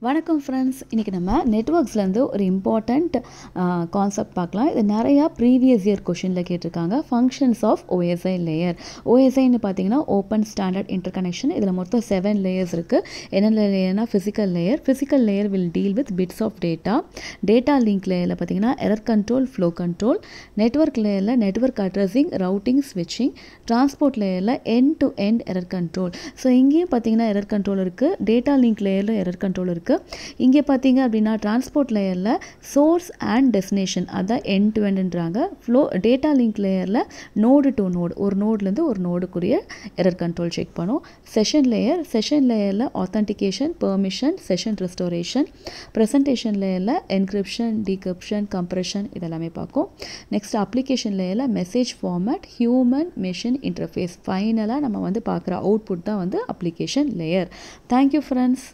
வணக்கம் ஃப்ரெண்ட்ஸ், இன்றைக்கி நம்ம நெட்வொர்க்ஸ்லேருந்து ஒரு இம்பார்ட்டண்ட் கான்செப்ட் பார்க்கலாம். இது நிறையா ப்ரீவியஸ் இயர் கொஷினில் கேட்டிருக்காங்க. Functions of OSI layer. ஓஎஸ்ஐன்னு பார்த்தீங்கன்னா ஓப்பன் ஸ்டாண்டர்ட் இன்டர் கனெக்ஷன். இதில் மொத்தம் 7 லேயர்ஸ் இருக்குது. என்னென்ன லேயர்னா physical layer will deal with bits of data link லேயரில் பார்த்தீங்கன்னா error control, flow control. Network லேயரில் நெட்வொர்க் அட்ரஸிங், ரவுட்டிங், ஸ்விட்சிங். டிரான்ஸ்போர்ட் லேயரில் end to end error control. So இங்கேயும் பார்த்தீங்கன்னா எரர் கண்ட்ரோல் இருக்குது. டேட்டா லிங்க் லேயரில் எரர் கண்ட்ரோல் இருக்குது. இங்கே பார்த்தீங்க அப்படின்னா டிரான்ஸ்போர்ட் லேயரில் சோர்ஸ் அண்ட் டெஸ்டினேஷன், அதான் எண்ட் டு எண்ட்ன்றாங்க. டேட்டா லிங்க் லேயரில் நோடு டு நோடு, ஒரு நோட்லேருந்து ஒரு நோடுக்குரிய எரர் கண்ட்ரோல் செக் பண்ணும். செஷன் லேயரில் authentication, permission, session restoration. Presentation லேயரில் என்கிரிப்ஷன், டீக்ரிப்ஷன், கம்ப்ரெஷன் இதெல்லாமே பார்க்கும். நெக்ஸ்ட் அப்ளிகேஷன் லேயரில் message format, human machine interface. ஃபைனலாக நம்ம பார்க்குற அவுட்புட் தான் அப்ளிகேஷன் லேயர். Thank you friends.